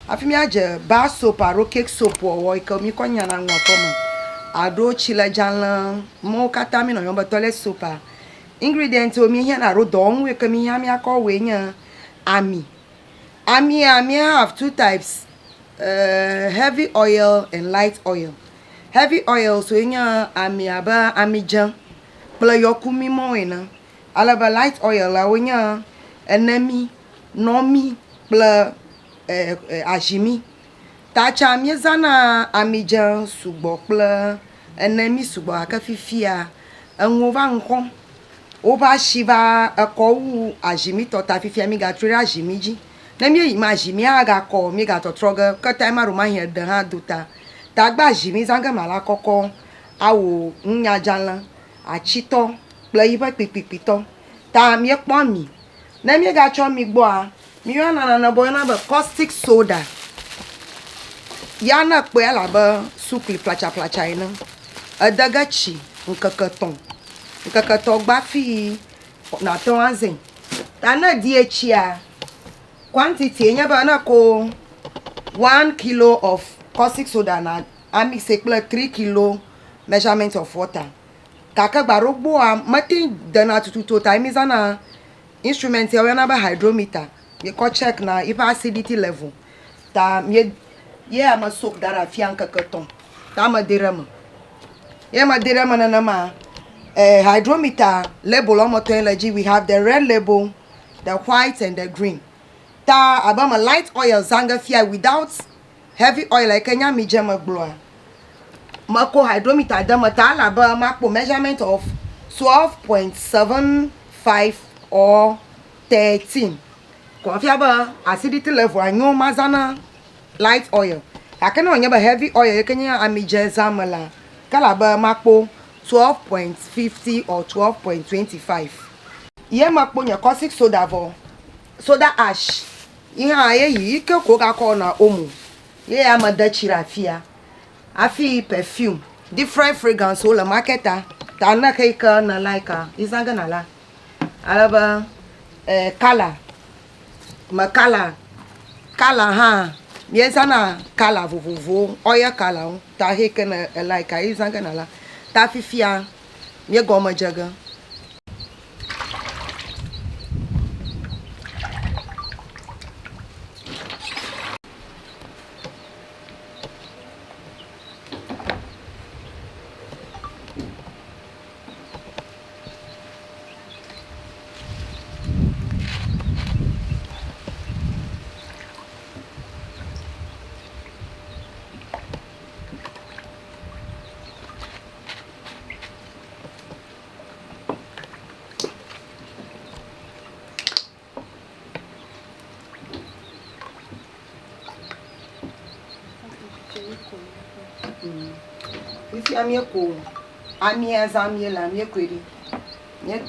Afi mi aje bar soap aro cake soap wo iko mi konya na nwa poma. Ado chile janlan mo kata mi no yomba toilet soap. Ingredient o mi here na ro don we ke mi ha mi akọ we nya ami. Ami have two types. Heavy oil and light oil. Heavy oil so nya ami aba ami jan. Pla yokumi mo ina. Alaba light oil la wonya enemi nomi pla ajimi. Tacha mi zana ami jan sugbo pla enemi sugbo aka fifia enwova nkom. Oba shiva akowu ajimi to ta fifia mi ga tre ajimi ji. Na mi imagine mi aga ko mi ga to troga ka time aro ma here de ha duta. Ta gba ajimi zanga mala koko awo nya janlan achito pla iba pipipito. Ta mi ekpo mi. Na mi ga cho mi gbo a. Mi yana na boy na ba caustic soda. Yana pe ala ba sukli placha ina. Adagachi nkakaton. Nkakaton gba fi na ton anzen. Ta na DH a quantity nya ba na ko 1 kilo of caustic soda na I mix 3 kilo measurement of water. Kaka gbarogbo a mati dana tututo ta mi zana instrument ya na ba hydrometer. You go check na if acidity level. Ta me ye ma soak dara fian kakaton. Ta ma derema. Ye ma derema na ma hydrometer label on motor energy. We have the red label, the white and the green. Ta abama light oil zanga fia without heavy oil like Kenya mi jema blower. Mako hydrometer dama ta alaba mako measurement of 12.75 or 13. Kwa fia ba acidity level anyo mazana light oil. Akena onyeba heavy oil Kenya amije zamala. Kalaba mako 12.50 or 12.25. Ye mako nya caustic soda vo. Soda ash. Iha ye ike ko ga ko na omu. Ye amada chirafia. Afi perfume. Different fragrance whole marketer. Ta na kaika na like izanga na la. Alaba color. Makala. Color ha. Mieza na color vovovo. Oya color. Ta heke na like izanga na la. Ta fifia. Mie goma jaga. If you am your cool, I'm here as I'm here, I'm your query. Yet,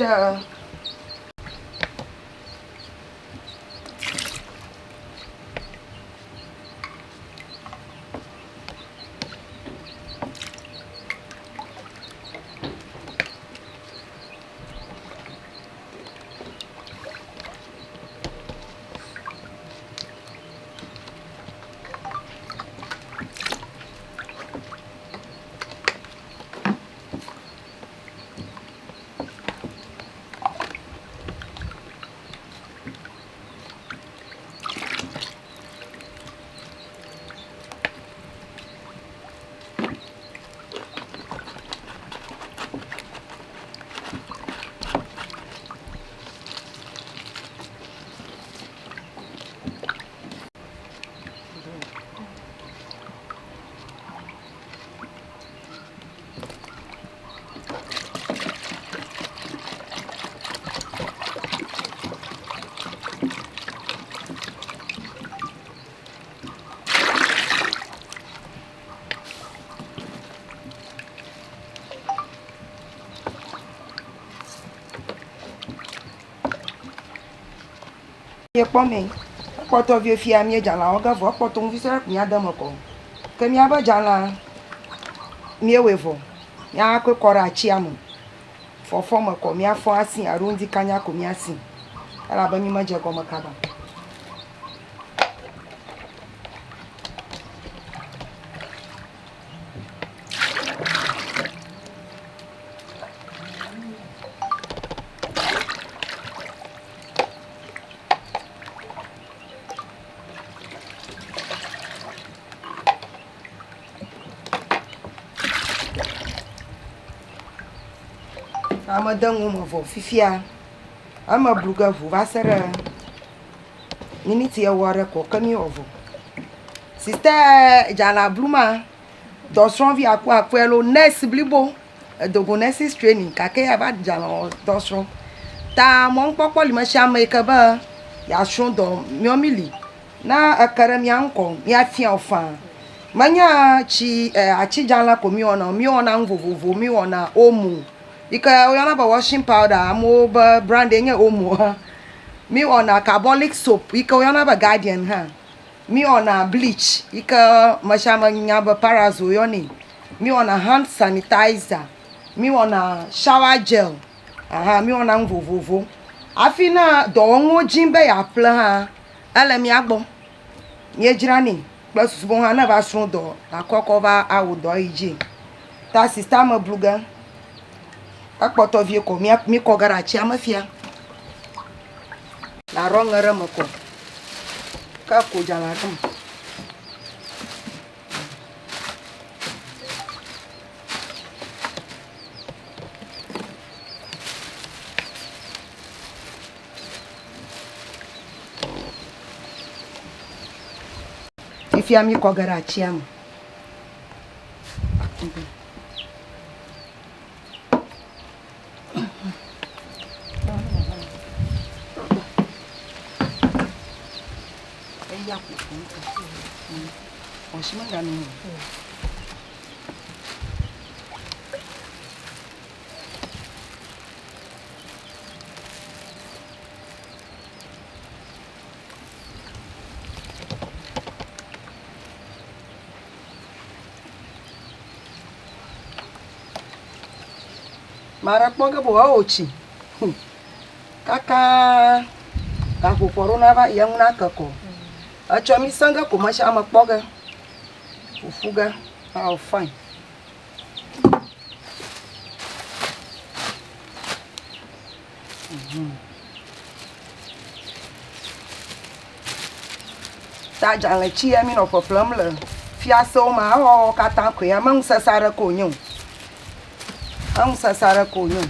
ye pomé. Poto vieux fia mi jala o ga vo poto un visera mi adamo ko. Ke mi aba jala mi ewevo. Ya ko kora chi amu. For former ko mi afo asin arundi kanya ko mi asin. Ala ba mi maje ko makaba. Ame de ŋu me vɔ fifia. Ame bluge ʋu va se ɖe miniti ewɔ ɖe kɔ ke mi wɔ vɔ. Sister Jana Bluma dɔsrɔ̃vi akpɔakpɔe lo nurse blibo edogo nurses training kake ava Jana dɔsrɔ̃. Ta mɔnkpɔkpɔ li me si ame ke be ya srɔ̃ dɔ miɔmili na eke ɖe mia ŋkɔ miafia ofã. Menya tsi atsi Jana ko miwɔna nu vovovo miwɔna omo. Ike oyɔna be washing powder amewo be brand nye omo ha. Miwɔna carbolic soap ike oyɔna be Guardian ha. Miwɔna bleach ike mesiame nya be Parazo yɔnɛ. Miwɔna hand sanitizer. Miwɔna shower gel. Aha, miwɔna nu vovovo. Afi na dɔwɔnuwo dzim be yaƒle ha ele mia gbɔ. Miedzranɛ kple susu be hã ne va srɔ̃ dɔ akɔkɔ va awɔ dɔ yi dzi. Ta sister me bluge akpɔtɔ vie ko mi kɔ ge ɖe atsia me fia. Na rɔ ŋe ɖe me kɔ. Ke ko Jana ɖe me. Fifia mi kɔ ge ɖe atsia me. Mara kpɔ ge bo wo tsi. Kaka gaƒoƒo ɖo na va ye ŋu na kekɔ. Etsɔ mi senge ko me sia me kpɔ ge. Fufu ge oh fine. Ta Jana tsi ya mi no ƒeƒlem le fiasewo me awɔ katã koe ame ŋu sese aɖe ko nye o. Ŋu sese aɖe ko nye o.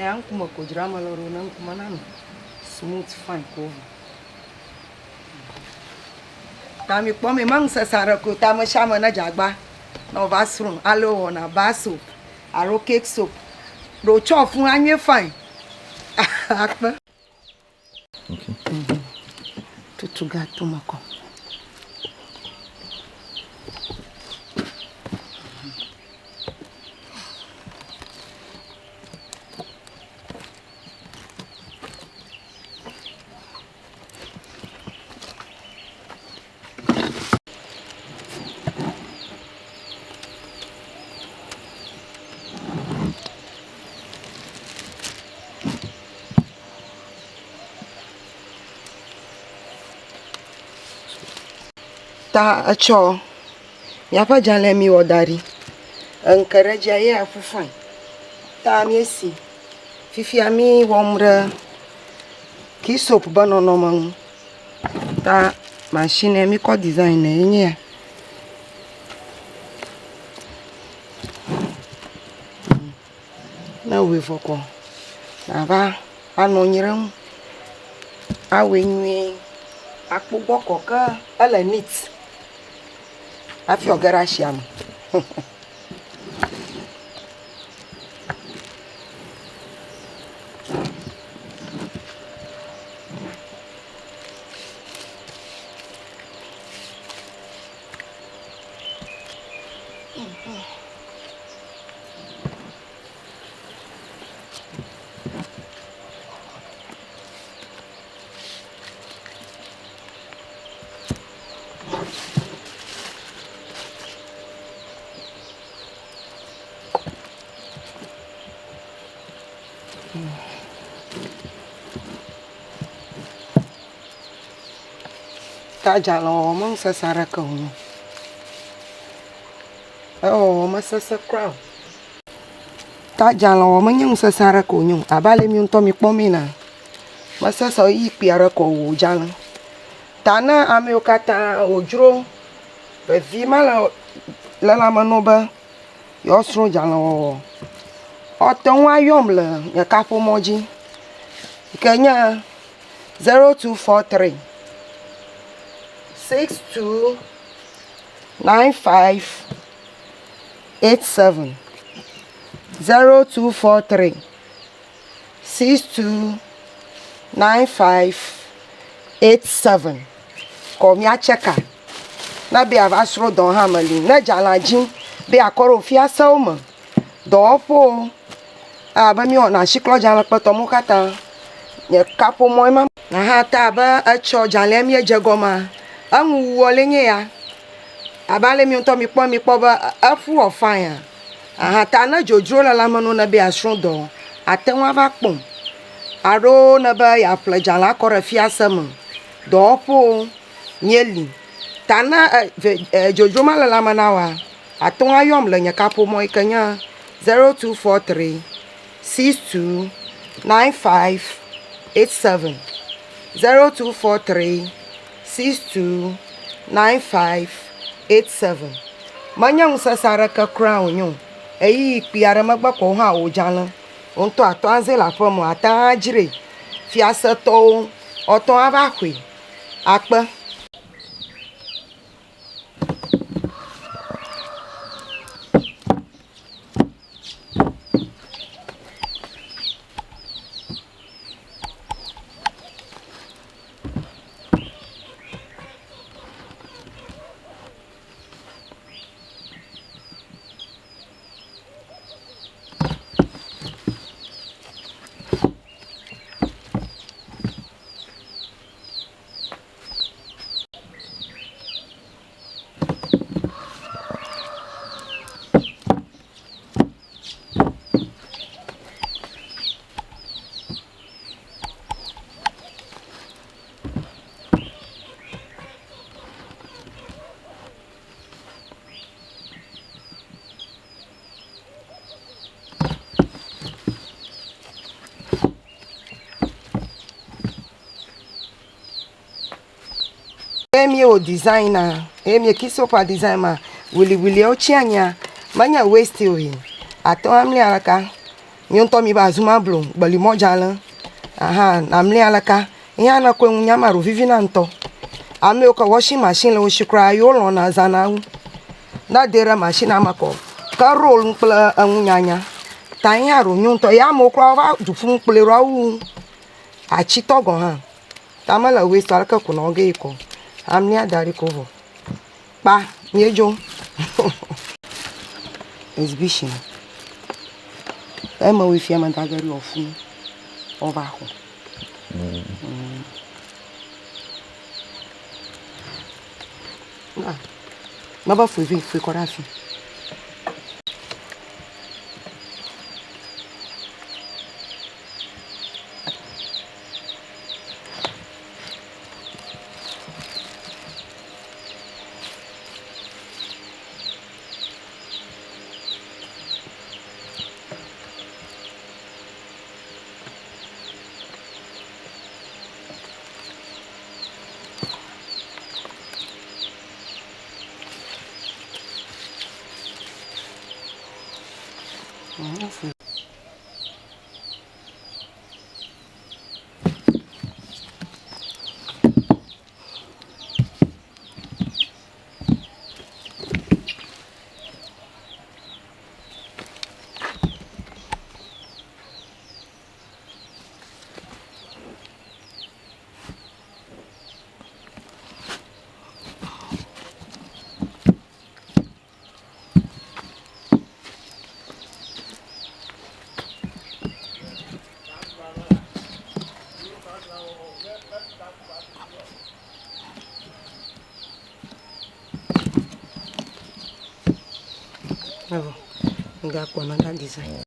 I'm going to go to the smooth fine cover. Tami pome mang sasara ko tama shama na jagba no bathroom alo na bar soap aro cake soap do chop fun anye fine. Okay. Tutu gato mako. Ta acho ya pa janle mi wodari encourage ya afufan ta mi esi fifi ami womre ki soap banono man ta machine mi ko design enye na we foko na ba anonyere awenwe akpugbo koka ala neat afi ogara shiam. ta jalo mong sasara ka ho oh masasa crown ta jalo mong yung sasara ko nyung abale mi unto mi pomina masasa yi piara ko wo jalo tana ame okata ojro be vi mala la manoba yo sro jalo oton wa yom le ya kapo moji kenya 0243 62 95 87 0243 62 95 87 kom ya cheka na be avasro don hamali na jalaji be akoro fi asawmo do po aba mi ona shiklo jala pato mo kata ye kapo mo ma na ha ta ba acho jale mi ejegoma anwu wole nye ya abale mi unto mi po ba afu ofan aha ta na jojro la manu na be asro do atenwa ba pon aro na ba ya plejala kora fi asam do po nyeli tana jojo mala manawa aton ayom le nya kapo mo ikanya 0243 62 95 87 0243 62 95 87 manyang sasara ka crown nyo eyi piara magba ko ha o jala onto ato anzela fomo ata jire fi asato oton abahwe apa emi o designer emi kiso pa design ma wili o chianya manya waste o yin ato amli alaka nyonto mi ba zuma blo gbali mojala aha amli alaka iya na ko nya maru vivi na nto ame o ka washing machine lo shikra yo lo na zanawu na dera machine amako ka roll nkpla anyanya tan ya ro nyonto ya mo kra ba dufu nkple ro wu a chitogo ha tamala waste alaka ko no ge ko amni adari kovo pa nyejo exhibition ema we fi amandagari ofu over ho na ba fu korafi Bravo. Nga kwa manda design.